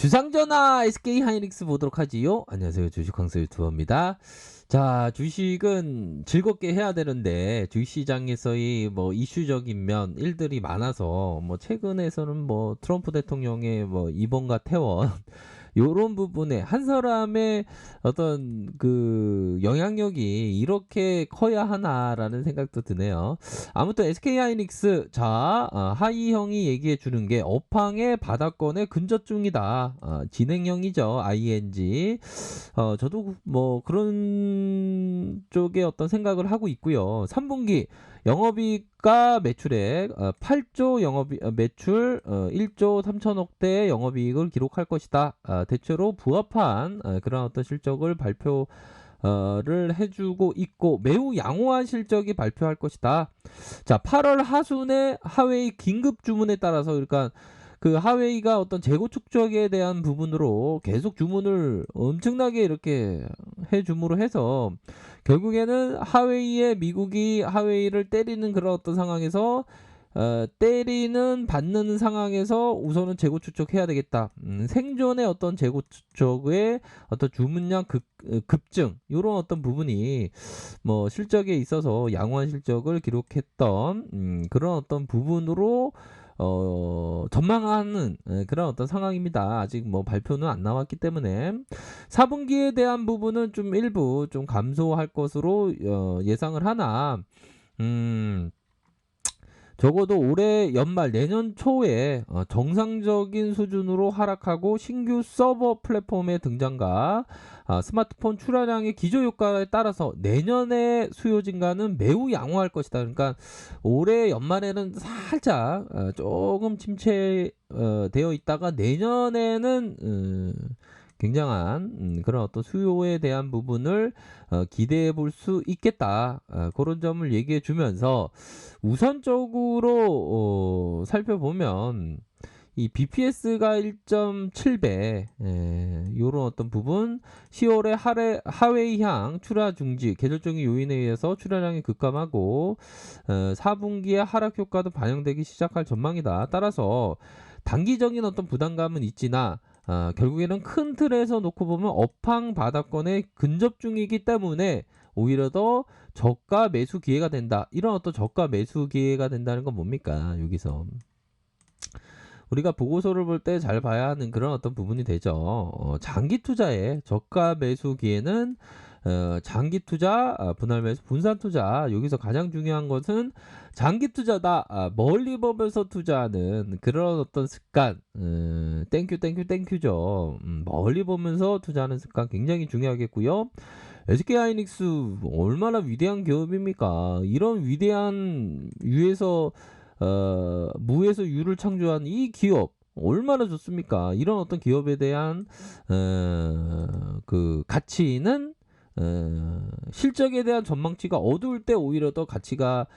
주상전화 SK하이닉스 보도록 하지요. 안녕하세요. 주식황수 유튜버입니다. 자, 주식은 즐겁게 해야 되는데 주식시장에서의 뭐 이슈적인 면 일들이 많아서 뭐 최근에서는 뭐 트럼프 대통령의 뭐 입원과 퇴원 요런 부분에 한 사람의 어떤 그 영향력이 이렇게 커야 하나라는 생각도 드네요. 아무튼 SK하이닉스 자 하이형이 얘기해 주는 게 업황의 바닥권에 근접 중이다. 진행형이죠. ING. 저도 뭐 그런 쪽에 어떤 생각을 하고 있고요. 3분기 영업이익과 매출액 8조 매출 1조 3천억대의 영업이익을 기록할 것이다. 대체로 부합한 그런 어떤 실적을 발표를 해주고 있고 매우 양호한 실적이 발표할 것이다. 자, 8월 하순에 하웨이 긴급 주문에 따라서 그러니까 그 하웨이가 어떤 재고 축적에 대한 부분으로 계속 주문을 엄청나게 이렇게 해줌으로 해서 결국에는 하웨이의 미국이 하웨이를 때리는 그런 어떤 상황에서 때리는 받는 상황에서 우선은 재고 축적해야 되겠다. 생존의 어떤 재고 축적의 어떤 주문량 급증 이런 어떤 부분이 뭐 실적에 있어서 양호한 실적을 기록했던 그런 어떤 부분으로 전망하는 그런 어떤 상황입니다. 아직 뭐 발표는 안 나왔기 때문에 4분기에 대한 부분은 좀 일부 좀 감소할 것으로 예상을 하나 적어도 올해 연말 내년 초에 정상적인 수준으로 하락하고 신규 서버 플랫폼의 등장과 스마트폰 출하량의 기저효과에 따라서 내년의 수요 증가는 매우 양호할 것이다. 그러니까 올해 연말에는 살짝 조금 침체되어 있다가 내년에는 굉장한 그런 어떤 수요에 대한 부분을 기대해 볼 수 있겠다. 그런 점을 얘기해 주면서 우선적으로 살펴보면 이 BPS가 1.7배 요런 어떤 부분 10월에 하웨이향 출하 중지 계절적인 요인에 의해서 출하량이 급감하고 4분기에 하락 효과도 반영되기 시작할 전망이다. 따라서 단기적인 어떤 부담감은 있지나 결국에는 큰 틀에서 놓고 보면 업황 바닥권에 근접 중이기 때문에 오히려 더 저가 매수 기회가 된다. 이런 어떤 저가 매수 기회가 된다는 건 뭡니까? 여기서 우리가 보고서를 볼 때 잘 봐야 하는 그런 어떤 부분이 되죠. 장기 투자에 저가 매수 기회는 장기 투자, 분할 매수, 분산 투자. 여기서 가장 중요한 것은 장기 투자다. 멀리 보면서 투자하는 그런 어떤 습관. 땡큐죠. 멀리 보면서 투자하는 습관 굉장히 중요하겠고요. SK하이닉스 얼마나 위대한 기업입니까? 이런 위대한 무에서 유를 창조한 이 기업 얼마나 좋습니까? 이런 어떤 기업에 대한 그 가치는 실적에 대한 전망치가 어두울 때 오히려 더 가치가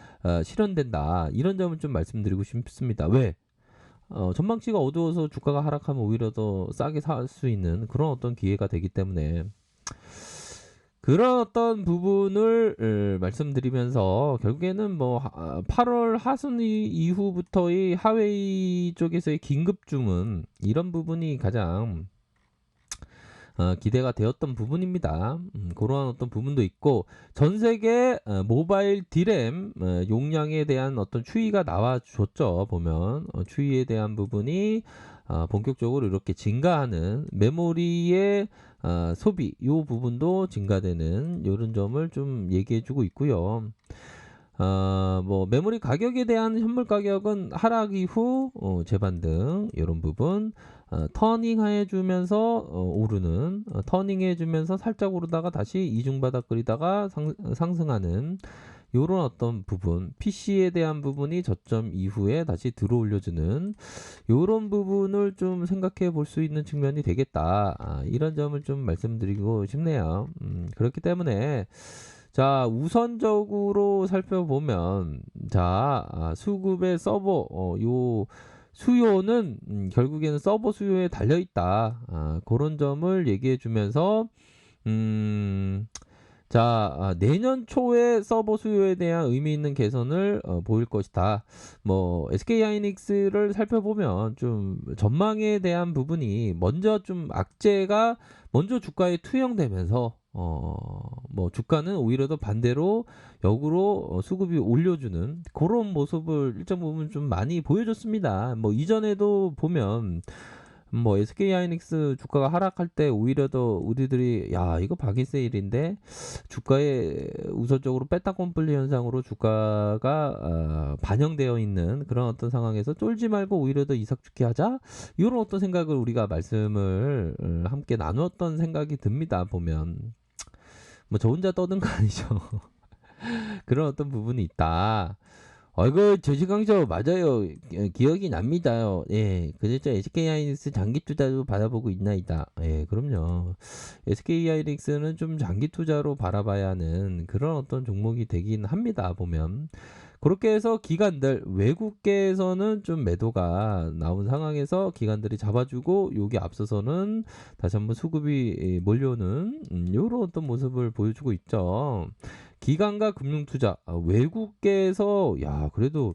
실현된다. 이런 점을 좀 말씀드리고 싶습니다. 왜? 전망치가 어두워서 주가가 하락하면 오히려 더 싸게 살 수 있는 그런 어떤 기회가 되기 때문에 그런 어떤 부분을 말씀드리면서 결국에는 뭐 8월 하순 이후부터의 하웨이 쪽에서의 긴급 주문 이런 부분이 가장 기대가 되었던 부분입니다. 그러한 어떤 부분도 있고 전 세계 모바일 디램 용량에 대한 어떤 추이가 나와줬죠. 보면 추이에 대한 부분이 본격적으로 이렇게 증가하는 메모리의 소비 이 부분도 증가되는 이런 점을 좀 얘기해주고 있고요. 뭐 메모리 가격에 대한 현물 가격은 하락 이후 재반등 이런 부분 터닝 해주면서 오르는 터닝 해주면서 살짝 오르다가 다시 이중바닥 그리다가 상승하는 요런 어떤 부분 PC에 대한 부분이 저점 이후에 다시 들어올려주는 요런 부분을 좀 생각해 볼 수 있는 측면이 되겠다. 이런 점을 좀 말씀드리고 싶네요. 그렇기 때문에 자, 우선적으로 살펴보면 수급의 서버 요 수요는 결국에는 서버 수요에 달려 있다. 그런 점을 얘기해 주면서 내년 초에 서버 수요에 대한 의미 있는 개선을 보일 것이다. 뭐 SK하이닉스를 살펴보면 좀 전망에 대한 부분이 먼저 좀 악재가 먼저 주가에 투영되면서 뭐 주가는 오히려 더 반대로 역으로 수급이 올려주는 그런 모습을 일정 부분 좀 많이 보여줬습니다. 뭐 이전에도 보면 뭐 SK하이닉스 주가가 하락할 때 오히려 더 우리들이 야 이거 박이세일인데 주가에 우선적으로 빼따꼼플리 현상으로 주가가 반영되어 있는 그런 어떤 상황에서 쫄지 말고 오히려 더 이삭죽게 하자 이런 어떤 생각을 우리가 말씀을 함께 나누었던 생각이 듭니다. 보면 뭐 저 혼자 떠든 거 아니죠. 그런 어떤 부분이 있다. 이거 저시강조 맞아요. 기억이 납니다요. 예, 그랬죠. SK하이닉스 장기 투자도 받아보고 있나이다. 예, 그럼요. SK하이닉스는 좀 장기 투자로 바라봐야 하는 그런 어떤 종목이 되긴 합니다. 보면 그렇게 해서 기관들 외국계에서는 좀 매도가 나온 상황에서 기관들이 잡아주고 여기 앞서서는 다시 한번 수급이 몰려오는 이런 어떤 모습을 보여주고 있죠. 기관과 금융투자 외국계에서 야 그래도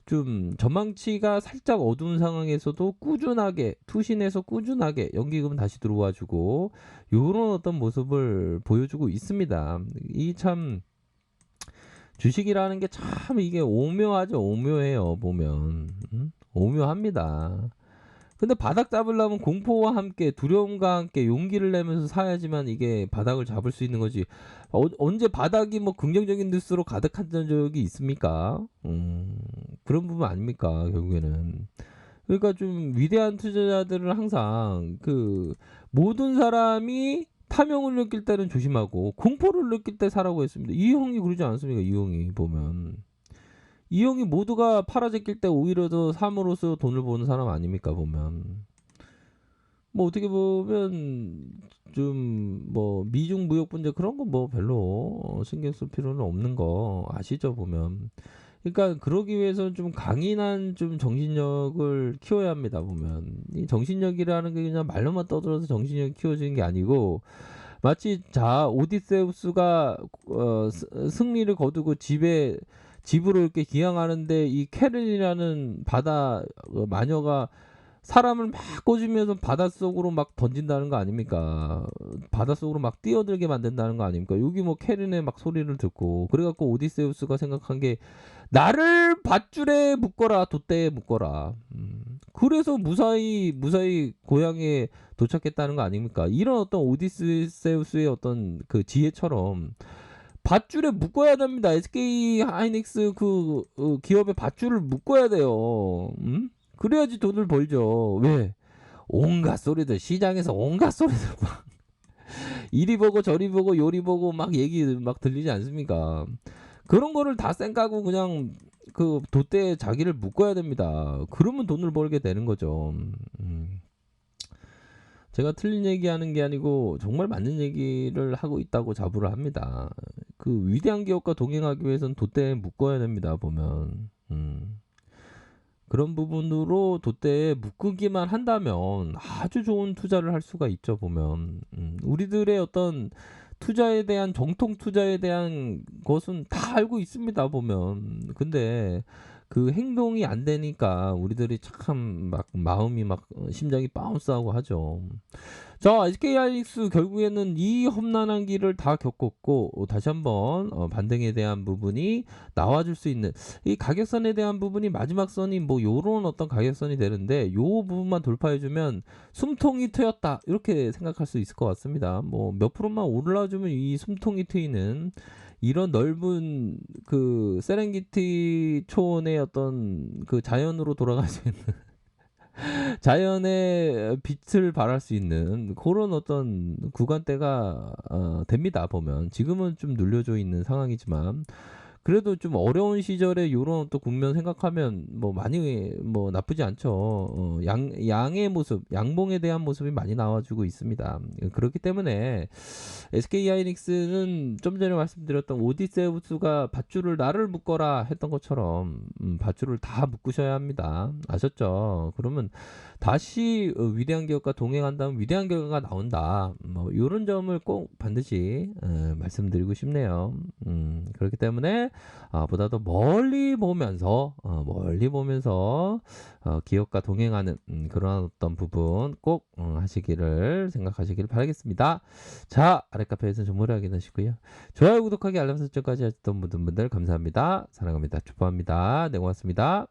좀 전망치가 살짝 어두운 상황에서도 꾸준하게 투신해서 꾸준하게 연기금 다시 들어와주고 요런 어떤 모습을 보여주고 있습니다. 이 참 주식이라는 게 참 이게 오묘하죠. 오묘해요. 보면 오묘합니다. 근데 바닥 잡으려면 공포와 함께 두려움과 함께 용기를 내면서 사야지만 이게 바닥을 잡을 수 있는 거지. 언제 바닥이 뭐 긍정적인 뉴스로 가득한 적이 있습니까? 그런 부분 아닙니까? 결국에는. 그러니까 좀 위대한 투자자들은 항상 그 모든 사람이 탐욕을 느낄 때는 조심하고 공포를 느낄 때 사라고 했습니다. 이형이 그러지 않습니까? 이형이 보면. 이 형이 모두가 팔아제낄 때 오히려 더 삶으로써 돈을 버는 사람 아닙니까 보면. 뭐 어떻게 보면 좀 뭐 미중 무역 문제 그런 거 뭐 별로 신경 쓸 필요는 없는 거 아시죠 보면. 그러니까 그러기 위해서는 좀 강인한 좀 정신력을 키워야 합니다 보면. 이 정신력이라는 게 그냥 말로만 떠들어서 정신력이 키워지는 게 아니고 마치 오디세우스가 승리를 거두고 집으로 이렇게 기항하는데 이 캐른이라는 바다 마녀가 사람을 막 꽂으면서 바닷속으로 막 던진다는 거 아닙니까? 바닷속으로 막 뛰어들게 만든다는 거 아닙니까? 여기 뭐 캐른의 막 소리를 듣고 그래갖고 오디세우스가 생각한 게 나를 밧줄에 묶어라 돛대에 묶어라. 그래서 무사히 고향에 도착했다는 거 아닙니까? 이런 어떤 오디세우스의 어떤 그 지혜처럼 밧줄에 묶어야 됩니다. SK 하이닉스 기업의 밧줄을 묶어야 돼요. 그래야지 돈을 벌죠. 왜? 온갖 소리들 시장에서 온갖 소리들 막 이리 보고 저리 보고 요리 보고 막 얘기 막 들리지 않습니까? 그런 거를 다 쌩까고 그냥 그 돛대에 자기를 묶어야 됩니다. 그러면 돈을 벌게 되는 거죠. 제가 틀린 얘기하는 게 아니고 정말 맞는 얘기를 하고 있다고 자부를 합니다. 그 위대한 기업과 동행하기 위해서는 돛대에 묶어야 됩니다. 보면 그런 부분으로 돛대에 묶기만 한다면 아주 좋은 투자를 할 수가 있죠. 보면 우리들의 어떤 투자에 대한 정통 투자에 대한 것은 다 알고 있습니다. 보면 근데 그 행동이 안 되니까 우리들이 참 막 마음이 막 심장이 바운스하고 하죠. 자, SK하이닉스 결국에는 이 험난한 길을 다 겪었고 다시 한번 반등에 대한 부분이 나와줄 수 있는 이 가격선에 대한 부분이 마지막 선이 뭐 요런 어떤 가격선이 되는데 요 부분만 돌파해주면 숨통이 트였다 이렇게 생각할 수 있을 것 같습니다. 뭐 몇 프로만 올라주면 이 숨통이 트이는 이런 넓은 그 세렝게티 초원의 어떤 그 자연으로 돌아갈 수 있는 자연의 빛을 발할 수 있는 그런 어떤 구간대가 됩니다. 보면 지금은 좀 눌려져 있는 상황이지만 그래도 좀 어려운 시절에 요런 또 국면 생각하면 뭐 많이 뭐 나쁘지 않죠. 양의 모습, 양봉에 대한 모습이 많이 나와주고 있습니다. 그렇기 때문에 SK 하이닉스는 좀 전에 말씀드렸던 오디세우스가 밧줄을 나를 묶어라 했던 것처럼 밧줄을 다 묶으셔야 합니다. 아셨죠? 그러면 다시 위대한 기업과 동행한다면 위대한 결과가 나온다. 뭐 요런 점을 꼭 반드시 말씀드리고 싶네요. 그렇기 때문에 보다 더 멀리 보면서 기업과 동행하는 그런 어떤 부분 꼭 하시기를 생각하시길 바라겠습니다. 자, 아랫카페에서 정보를 확인하시고요. 좋아요, 구독하기, 알람 설정까지 하셨던 모든 분들 감사합니다. 사랑합니다. 축복합니다. 네, 고맙습니다.